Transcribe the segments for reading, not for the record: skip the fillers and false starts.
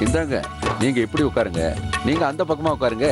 இந்தாங்க, நீங்க இப்படி உட்காருங்க, நீங்க அந்த பக்கமா உட்காருங்க.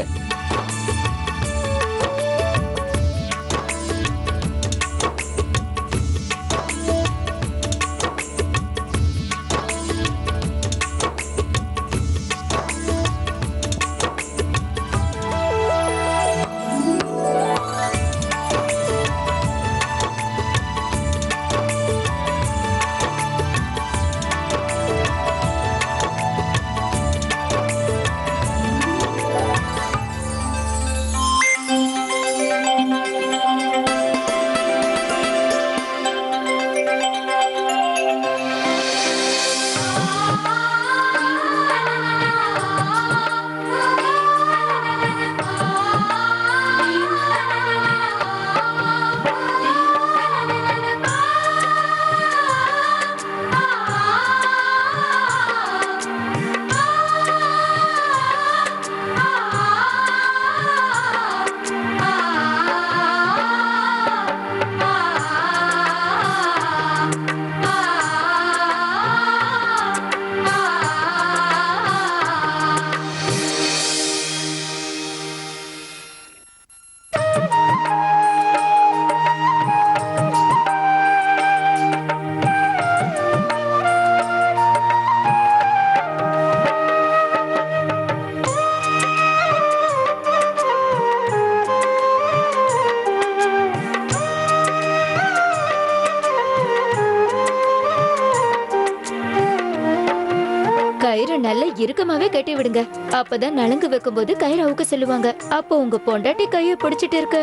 கயிறு நல்லா இறுக்கமாவே கட்டி விடுங்க. அப்பதான் நலங்கு வைக்கும் போது கயிறு அவுக்க சொல்லுவாங்க. அப்போ உங்க பொண்டாட்டி கைய பிடிச்சிட்டு இருக்க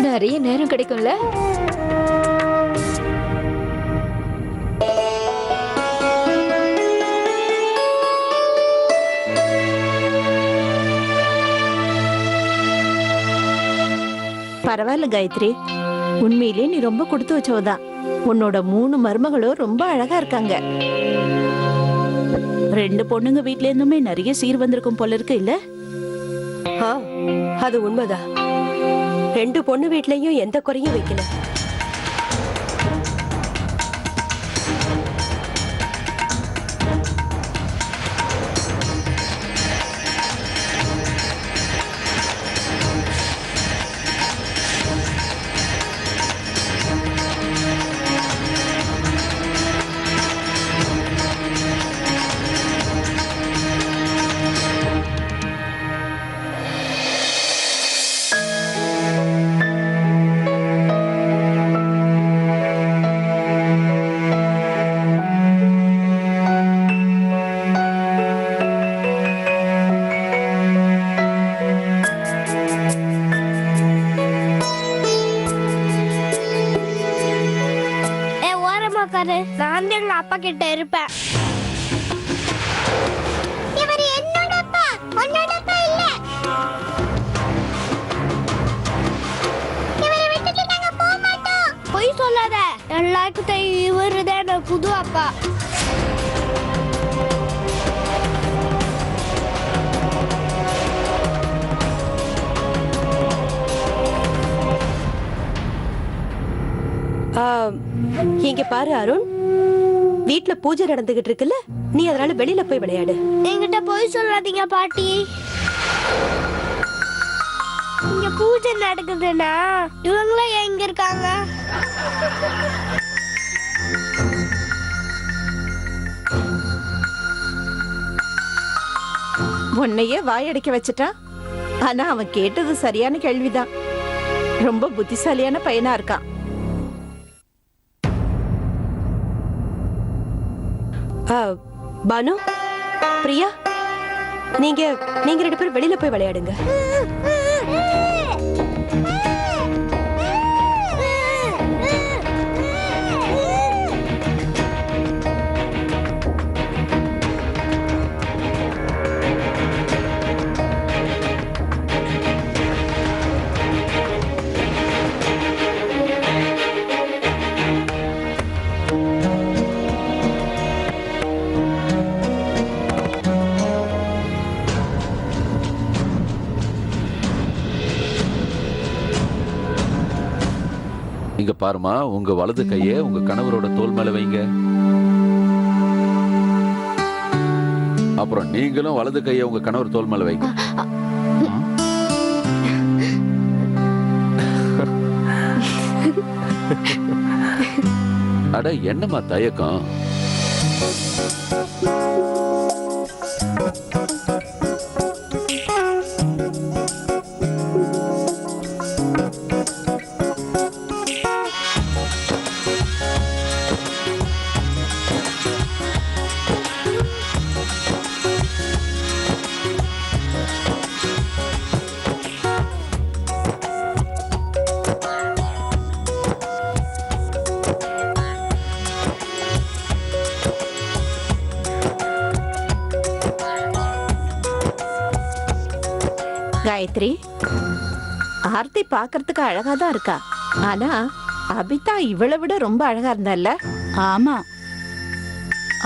நிறைய நேரம் கிடைக்கும்ல. பரவாயில்ல காயத்ரி, உண்மையிலே நீ ரொம்ப கொடுத்து வச்சவதான். உன்னோட 3 மருமகளும் ரொம்ப அழகா இருக்காங்க. 2 பொண்ணுங்க வீட்ல இருந்துமே நிறைய சீர் வந்திருக்கும் போல இருக்கு இல்ல? அது உண்மைதான். 2 பொண்ணு வீட்லயும் எந்த குறையும் வைக்கல. நான் எங்க அப்பா கிட்ட இருப்பேன். இவர் என்னோட அப்பா, உன்னோட அப்பா இல்ல. இவரை விட்டுட்டு நாங்க போக மாட்டோம். பொய் சொல்லாத. எல்லாருக்கும் தெரியும் இவருதான் என்னோட புது அப்பா. இங்க பாரு அருண், வீட்ல பூஜை நடந்துகிட்டு இருக்குல்ல, நீ அதனால வெளியில போய் விளையாடு. என்கிட்ட போய் சொல்லாதீங்க பாட்டி. இங்க பூஜை நடக்குதுன்னா இவங்களும் எங்க இருக்காங்க? உன்னையே வாயடிக்க வச்சுட்டான். ஆனா அவன் கேட்டது சரியான கேள்விதான். ரொம்ப புத்திசாலியான பையனா இருக்கான். பானு, பிரியா, நீங்க 2 பேரும் வெளியில போய் விளையாடுங்க. இங்க பாருமா, உங்க வலது கைய உங்க கணவரோட தோள் மேல வைங்க. அப்புறம் நீங்களும் வலது கையை உங்க கணவர் தோள் மேல வைங்க. அட என்னம்மா தயக்கம்? காயத்ரி, ஆர்த்தி பாக்குறதுக்கு அழகா தான் இருக்கா. ஆனா அபிதா இவளை விட ரொம்ப அழகா இருந்தால. ஆமா,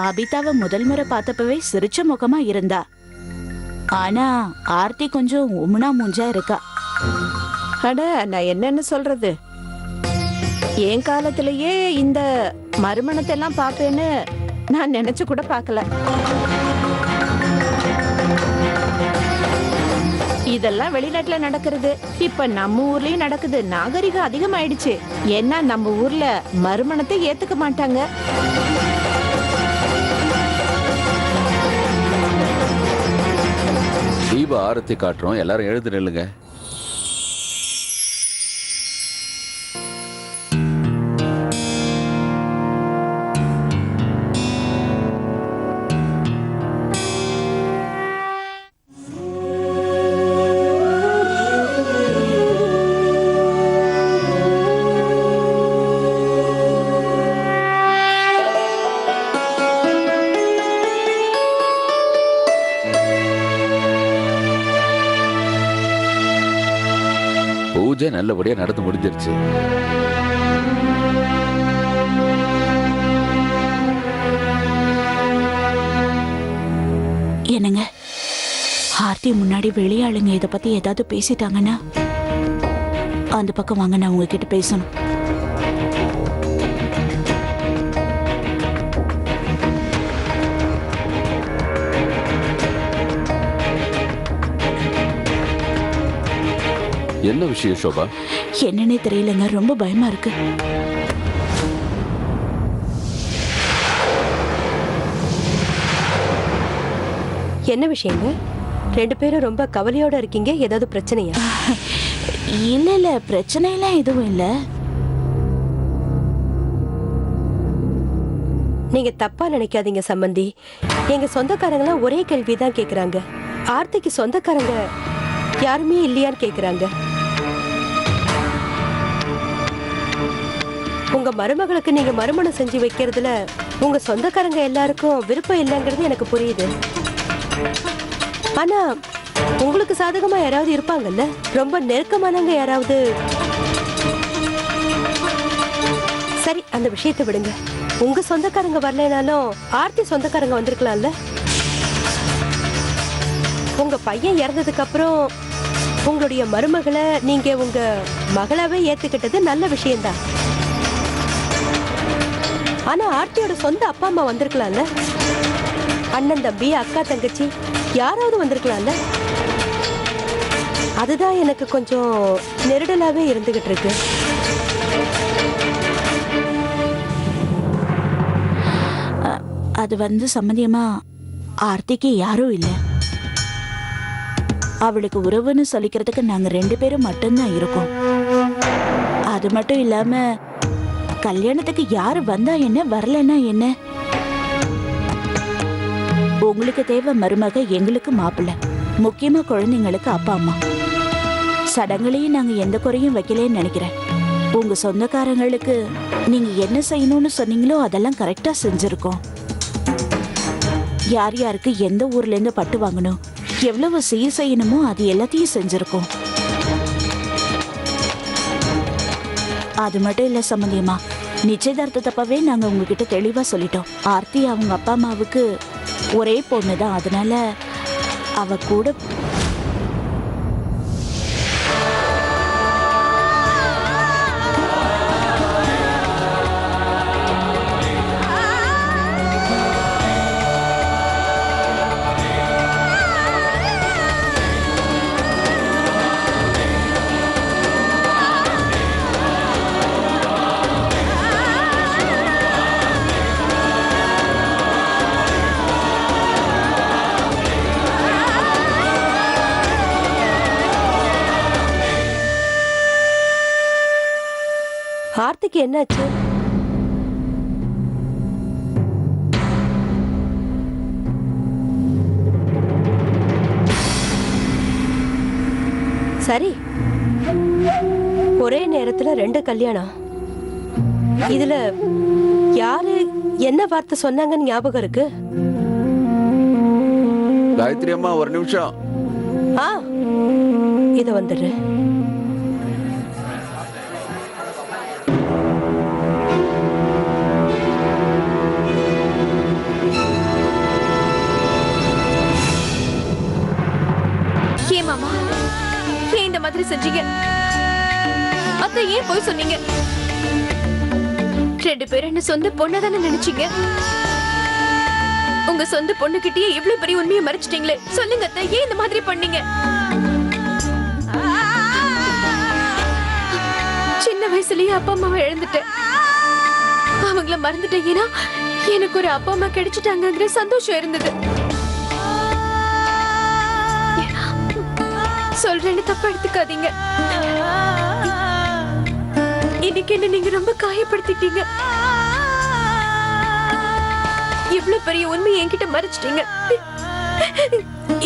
அபிதாவை முதல் முறை பார்த்தப்பவே சிரிச்ச முகமா இருந்தா. ஆனா ஆர்த்தி கொஞ்சம் உம்னா மூஞ்சா இருக்கா. அட நான் என்னன்னு சொல்றது, என் காலத்திலேயே இந்த மறுமணத்தை எல்லாம் பாப்பேன்னு நான் நினைச்சு கூட பார்க்கல. இதெல்லாம் வெளிநாட்டுல நடக்கிறது, இப்ப நம்ம ஊர்லயும் நடக்குது. நாகரிகம் அதிகமாயிடுச்சு. ஏன்னா நம்ம ஊர்ல மறுமணத்தை ஏத்துக்க மாட்டாங்க. தீப ஆரத்தி காட்டுறோம், எல்லாரும் எழுந்து நில்லுங்க. பூஜை நல்லபடியா நடந்து முடிஞ்சிருச்சு. என்னங்க, ஆர்த்தி முன்னாடி வெளியாளுங்க இத பத்தி ஏதாவது பேசிட்டாங்கன்னா அந்த பக்கம் வாங்க, நான் உங்ககிட்ட பேசணும். என்ன விஷயம் சோபா? என்னன்னே தெரியலங்க, ரொம்ப பயமா இருக்கு. என்ன விஷயங்க? ரெண்டு பேரும் ரொம்ப கவலையோட இருக்கீங்க. ஏதாவது பிரச்சனையா? இல்ல இல்ல, பிரச்சனை எல்லாம் எதுவும் இல்ல. நீங்க தப்பா நினைக்காதீங்க சம்பந்தி. எங்க சொந்தக்காரங்களாம் ஒரே கேள்விதான் கேக்குறாங்க. ஆர்த்திக்கு சொந்தக்காரங்க யாருமே இல்லையான்னு கேக்குறாங்க. உங்க மருமகளுக்கு நீங்க மறுமணம் செஞ்சு வைக்கிறதுல உங்க சொந்தக்காரங்க எல்லாருக்கும் விருப்பம் இல்லைங்கிறது எனக்கு புரியுது. ஆனா உங்களுக்கு சாதகமா யாராவது இருப்பாங்கல்ல, ரொம்ப நெருக்கமானவங்க யாராவது. சரி, அந்த விஷயத்தை விடுங்க. உங்க சொந்தக்காரங்க வரலைனாலும் ஆர்த்தி சொந்தக்காரங்க வந்திருக்கலாம்ல. உங்க பையன் இறந்ததுக்கு அப்புறம் உங்களுடைய மருமகளை நீங்க உங்க மகளாவே ஏத்துக்கிட்டது நல்ல விஷயம்தான். ஆனா ஆர்த்தியோட சொந்த அப்பா அம்மா வந்திருக்கலாம்ல. அண்ணன் தம்பி அக்கா தங்கச்சி யாராவது வந்திருக்கலாம்ல. அதுதான் எனக்கு கொஞ்சம் நெருடலாவே இருந்துகிட்டு இருக்கு. அது வந்து சம்மதியமா ஆர்த்திக்கு யாரும் இல்ல. அவளுக்கு உறவுன்னு சொல்லிக்கிறதுக்கு நாங்க ரெண்டு பேரும் மட்டும்தான் இருக்கோம். அது மட்டும் இல்லாம கல்யாணத்துக்கு யாரு வந்தா என்ன, வரலன்னா என்ன? உங்களுக்கு தேவை மருமக, எங்களுக்கு மாப்பிள்ளை, முக்கியமா குழந்தைங்களுக்கு அப்பா அம்மா. சடங்குலையும் நாங்க எந்த குறையும் வைக்கலன்னு நினைக்கிறேன். உங்க சொந்தக்காரங்களுக்கு நீங்க என்ன செய்யணும்னு சொன்னீங்களோ அதெல்லாம் கரெக்டா செஞ்சிருக்கோம். யார் யாருக்கு எந்த ஊர்ல இருந்து பட்டு வாங்கணும், எவ்வளவு சீர் செய்யணுமோ அது எல்லாத்தையும் செஞ்சிருக்கோம். அது மட்டும் இல்ல சம்பந்தியமா, நிச்சயதார்த்தத்தப்பவே நாங்க உங்ககிட்ட தெளிவா சொல்லிட்டோம். ஆர்த்தி அவங்க அப்பா அம்மாவுக்கு ஒரே பொண்ணுதான். அதனால அவ கூட ஆர்த்திக்கு என்னாச்சு? சரி, ஒரே நேரத்துல 2 கல்யாணம். இதுல யாரு என்ன வார்த்தை சொன்னாங்கன்னு ஞாபகம் இருக்கு? காயத்ரி அம்மா ஒரு நிமிஷம். ஆ, இத வந்துடுறேன். ஏன் மாமா, ஏன் இந்த மாதிரி செஞ்சீங்க? அத்தை ஏன் போய் சொன்னீங்க? 2 பேரும் என்ன சொந்த பொண்ணாதானே நினைச்சீங்க? உங்க சொந்த பொண்ணுகிட்டயே இவ்ளோ பெரிய உண்மையை மறைச்சிட்டீங்களே. சொல்லுங்க அத்தை, ஏன் இந்த மாதிரி பண்ணீங்க? சின்ன வயசுலயே அப்பா அம்மாவை இழந்துட்டேன். அவங்கள மறந்துட்டேன். ஏன்னா எனக்கு ஒரு அப்பா அம்மா கிடைச்சிட்டாங்கிற சந்தோஷம் இருந்தது. சொல்றேன்னு தப்பா எடுத்துக்காதீங்க. இன்னைக்கு என்ன நீங்க ரொம்ப காயப்படுத்திட்டீங்க. இவ்ளோ பெரிய உண்மையை என்கிட்ட மறைச்சிட்டீங்க.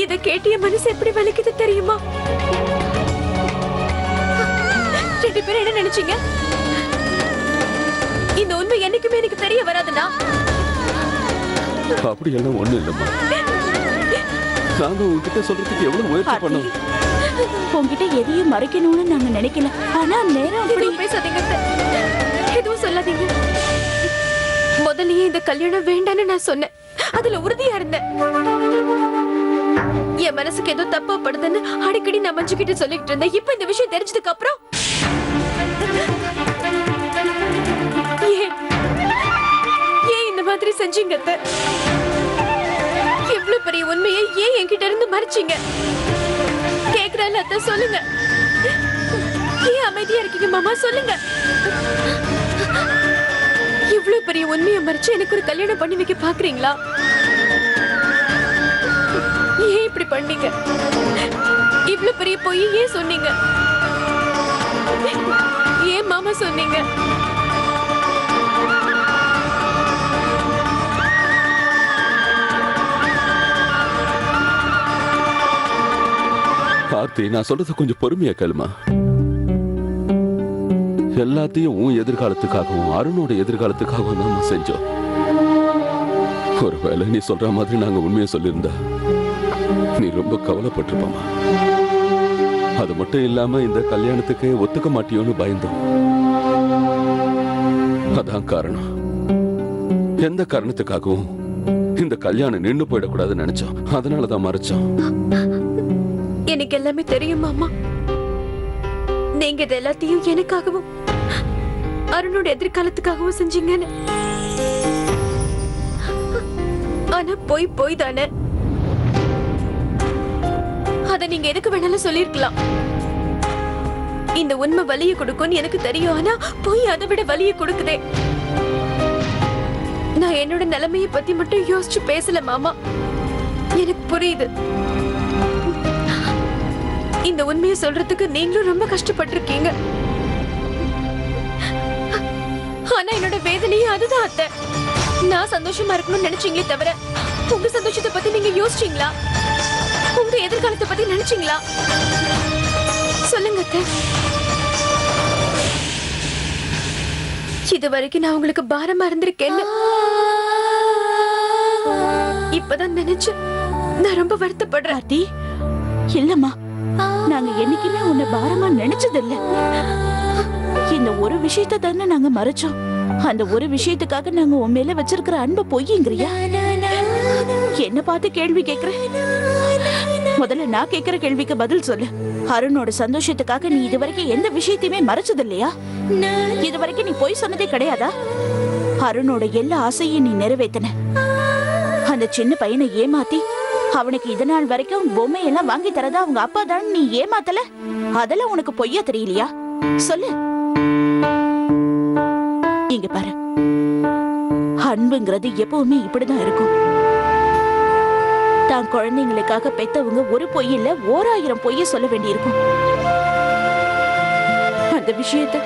இத கேட்டிய மனசு எப்படி வலிக்குது தெரியுமா? 2 பேரும் என்ன நினைச்சீங்க? இந்த உண்மை என்னைக்குமே எனக்கு தெரிய வராதுன்னா? அப்படி எல்லாம் ஒண்ணும் இல்லம்மா. நாங்க உங்ககிட்ட சொல்றதுக்கு எவ்வளவு முயற்சி பண்ணோம். உங்ககிட்ட எதையும் மறைக்கணும்னு நாங்க நினைக்கல. ஆனா நேரம் அப்படி. எதுவும் பேசாதீங்க அத்தை. எதுவும் சொல்லாதீங்க. முதல்லயே இந்த கல்யாணம் வேண்டான்னு நான் சொன்னேன். அதுல உறுதியா இருந்தேன். என் மனசுக்கு ஏதோ தப்பா படுதுன்னு அடிக்கடி நான் மஞ்சு கிட்ட சொல்லிட்டு இருந்தேன். இப்ப இந்த விஷயம் தெரிஞ்சதுக்கு அப்புறம் ஏன் இந்த மாதிரி செஞ்சீங்க அத்தை? இவ்ளோ பெரிய உண்மையை ஏன் என்கிட்ட இருந்து மறைச்சீங்க? கேக்குறேன் அத்தை, சொல்லுங்க. ஏன் அமைதியா இருக்கீங்க மாமா? சொல்லுங்க. இவ்ளோ பெரிய உண்மையை மறைச்சு எனக்கு ஒரு கல்யாணம் பண்ணி வைக்க பாக்குறீங்களா? ஏன் இப்படி பண்ணீங்க? இவ்ளோ பெரிய பொய் ஏன் சொன்னீங்க? ஏன் மாமா சொன்னீங்க? ஆர்த்தி, நான் சொல்றத கொஞ்சம் பொறுமையா கேளுமா. எல்லாத்தையும் உன் எதிர்காலத்துக்காகவும் அருணோட எதிர்காலத்துக்காகவும் நாம செஞ்சோம். ஒருவேளை நீ சொல்ற மாதிரி நாங்க உண்மையை சொல்லியிருந்தா நீ ரொம்ப கவலைப்பட்டிருப்பாமா. அது மட்டும் இல்லாம இந்த கல்யாணத்துக்கு ஒத்துக்க மாட்டியோன்னு பயந்தோம். அதான் காரணம். எந்த காரணத்துக்காகவும் இந்த கல்யாணம் நின்னு போயிடக்கூடாதுன்னு நினைச்சோம். அதனாலதான் மறைச்சோம். எனக்கு எல்லாமே தெரியும் மாமா. நீங்க இது எல்லாத்தையும் எனக்காகவும் அருணோட எதிர்காலத்துக்காகவும் செஞ்சீங்கன்னு. ஆனா போய் தானே. அத நீங்க எதுக்கு வேணாலும் சொல்லிருக்கலாம். இந்த உண்மை வலியை கொடுக்கும்னு எனக்கு தெரியும். ஆனா போய் அதை விட வலியை கொடுக்குதே. நான் என்னோட நிலைமையை பத்தி மட்டும் யோசிச்சு பேசல மாமா. எனக்கு புரியுது. இந்த உண்மையை சொல்றதுக்கு நீங்களும் ரொம்ப கஷ்டப்பட்டிருக்கீங்க. ஆனா என்னோட வேதனையே அதுதான் அத்தை. நான் சந்தோஷமா இருக்கணும்னு நினைச்சீங்களே தவிர உங்க சந்தோஷத்தை பத்தி நீங்க யோசிச்சீங்களா? உங்க எதிர்காலத்தை பத்தி நினைச்சீங்களா? சொல்லுங்க அத்தை. இது வரைக்கும் நான் உங்களுக்கு பாரமா இருந்திருக்கேன். இப்பதான் நினைச்சு நான் ரொம்ப வருத்தப்படுறேன். ஆர்த்தி, இல்லம்மா, நாங்க என்னைக்குமே உன்னை பாரமா நினைச்சது இல்ல. இந்த ஒரு விஷயத்தை தானே நாங்க மறைச்சோம். அந்த ஒரு விஷயத்துக்காக நாங்க உன் மேல வச்சிருக்கிற அன்பு பொய்யுங்கிறியா? என்ன பார்த்து கேள்வி கேக்குற? முதல்ல நான் கேக்குற கேள்விக்கு பதில் சொல்லு. அருணோட சந்தோஷத்துக்காக நீ இதுவரைக்கும் எந்த விஷயத்தையுமே மறைச்சது இல்லையா? இதுவரைக்கும் நீ பொய் சொன்னதே கிடையாதா? அருணோட எல்லா ஆசையும் நீ நிறைவேத்தின. அந்த சின்ன பையனை ஏமாத்தி அவனுக்கு இது நாள் வரைக்கும் பொம்மையெல்லாம் வாங்கி தரதா அவங்க அப்பா தான் நீ ஏமாத்தல? அதெல்லாம் உனக்கு பொய்யா தெரியலையா? சொல்லு. இங்க பாரு, அன்புங்கிறது எப்பவுமே இப்படிதான் இருக்கும். தான் குழந்தைங்களுக்காக பெத்தவங்க ஒரு பொய் இல்ல 1000 பொய்ய சொல்ல வேண்டியிருக்கும். அந்த விஷயத்தை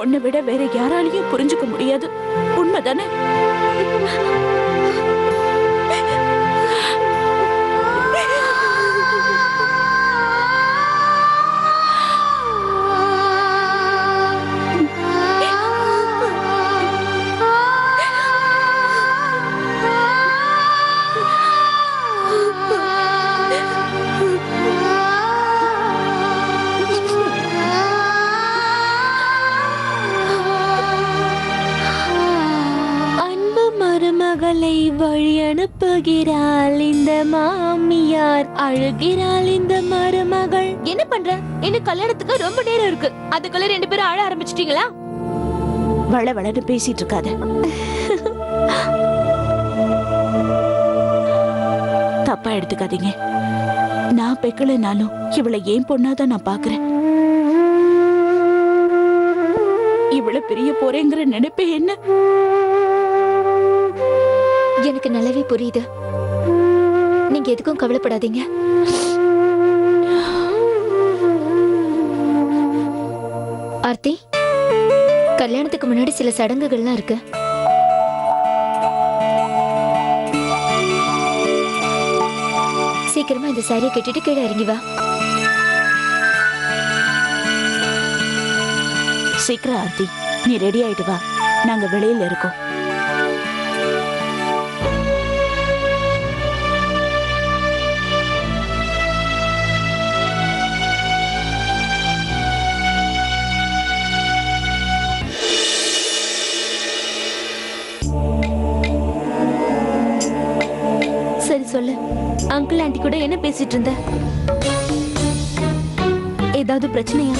உன்னை விட வேற யாராலையும் புரிஞ்சுக்க முடியாது. உண்மைதானே? அன்பு மருமகளை வழி அனுப்புகிறாள் இந்த மாமியார், அழுகிறாள் இந்த மருமகள். என்ன பண்ற? இன்னும் கல்யாணத்துக்கு ரொம்ப நேரம் இருக்கு, அதுக்குள்ள 2 பேரும் அழ ஆரம்பிச்சிட்டீங்களா? வள வளன்னு பேசிட்டு இருக்காத. தப்பா எடுத்துக்காதீங்க. நான் பெக்கலனாலும் இவளை ஏன் பொண்ணாதான் நான் பாக்குறேன். இவளை பிரிய போறேங்கிற நினைப்பே என்ன? எனக்கு நல்லாவே புரியுது. நீங்க எதுக்கும் கவலைப்படாதீங்க. ஆர்த்தி, கல்யாணத்துக்கு முன்னாடி சில சடங்குகள்லாம் இருக்கு. சீக்கிரமா இந்த சாரியை கட்டிட்டு கீழே இறங்கி வா. சீக்கிரம் ஆர்த்தி, நீ ரெடி ஆயிட்டு வா. நாங்க வெளியில இருக்கோம். சரி சொல்லு, அங்கிள் ஆண்டி கூட என்ன பேசிட்டு இருந்த? ஏதாவது பிரச்சனையா?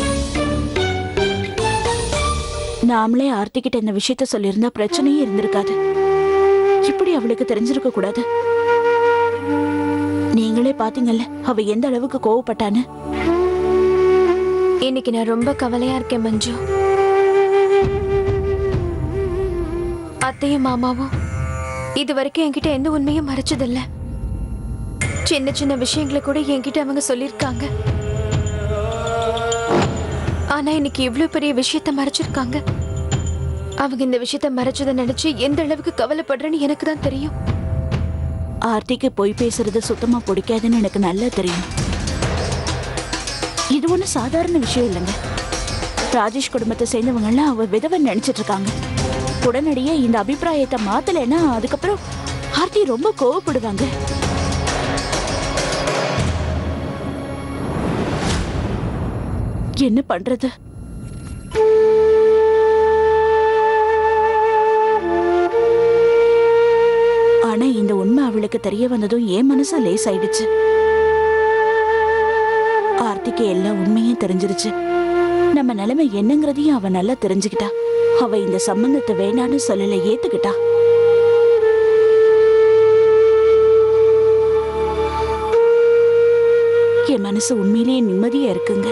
நாமளே ஆர்த்தி கிட்ட இந்த விஷயத்த சொல்லியிருந்தா பிரச்சனையே இருந்திருக்காது. இப்படி அவளுக்கு தெரிஞ்சிருக்க கூடாது. நீங்களே பாத்தீங்கல்ல அவ எந்த அளவுக்கு கோவப்பட்டான்னு. இன்னைக்கு நான் ரொம்ப கவலையா இருக்கேன் மஞ்சு. அத்தையும் மாமாவும் இது வரைக்கும் என்கிட்ட எந்த உண்மையும் மறைச்சதில்ல. சின்ன சின்ன விஷயங்களை கூட என்கிட்ட அவங்க சொல்லியிருக்காங்க. ஆனா இன்னைக்கு இவ்வளவு பெரிய விஷயத்த மறைச்சிருக்காங்க. அவங்க இந்த விஷயத்த மறைச்சதை நினைச்சு எந்த அளவுக்கு கவலைப்படுறேன்னு எனக்கு தான் தெரியும். ஆர்த்திக்கு போய் பேசுறது சுத்தமா பிடிக்காதுன்னு எனக்கு நல்லா தெரியும். இது ஒன்றும் சாதாரண விஷயம் இல்லைங்க. ராஜேஷ் குடும்பத்தை சேர்ந்தவங்க எல்லாம் அவ விதவை நினைச்சிட்டு இருக்காங்க. உடனடியே இந்த அபிப்பிராயத்தை மாத்தலைன்னா அதுக்கப்புறம் ஆர்த்தி ரொம்ப கோவப்படுவாங்க. என்ன பண்றது? ஆனா இந்த உண்மை அவளுக்கு தெரிய வந்ததும் என் மனசு லேஸ் ஆயிடுச்சு. ஆர்த்திக்கு எல்லா உண்மையும் தெரிஞ்சிருச்சு. நம்ம நிலைமை என்னங்கிறதையும் அவ நல்லா தெரிஞ்சுக்கிட்டா. அவ இந்த சம்பந்தத்தை வேணான்னு சொல்லல, ஏத்துக்கிட்டா. என் மனசு உண்மையிலேயே நிம்மதியா இருக்குங்க.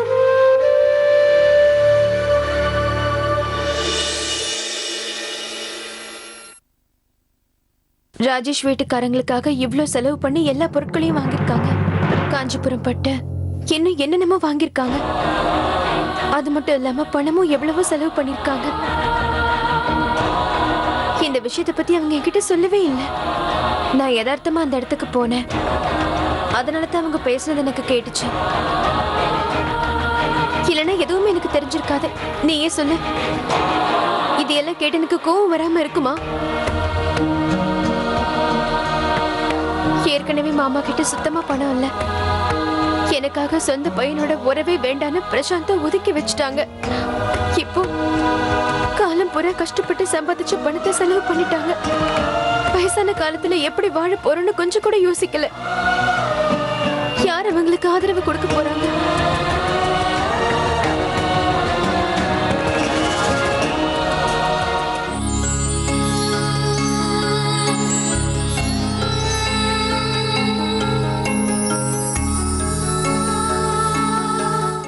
ராஜேஷ் வீட்டுக்காரங்களுக்காக இவ்ளோ செலவு பண்ணி எல்லா பொருட்களையும் வாங்கியிருக்காங்க. காஞ்சிபுரம் பட்டு இன்னும் என்னென்னமோ வாங்கியிருக்காங்க. அது மட்டும் இல்லாம பணமும் எவ்வளவோ செலவு பண்ணிருக்காங்க. இந்த விஷயத்தை பத்தி அவங்க என்கிட்ட சொல்லவே இல்லை. நான் யதார்த்தமா அந்த இடத்துக்கு போனேன். அதனாலதான் அவங்க பேசுனது எனக்கு கேட்டுச்சு. இல்லைன்னா எதுவுமே எனக்கு தெரிஞ்சிருக்காது. நீயே சொல்லு, இது எல்லாம் கேட்டு எனக்கு கோவம் வராம இருக்குமா? ஏற்கனவே மாமா கிட்ட சுத்தமா பணம் இல்ல. எனக்காக சொந்த பையனோட உறவே வேண்டான்னு பிரசாந்த ஒதுக்கி வச்சுட்டாங்க. இப்போ காலம் பூரா கஷ்டப்பட்டு சம்பாதிச்ச பணத்தை செலவு பண்ணிட்டாங்க. வயசான காலத்துல எப்படி வாழ போறோம்னு கொஞ்சம் கூட யோசிக்கல. யார் அவங்களுக்கு ஆதரவு கொடுக்க போறாங்க?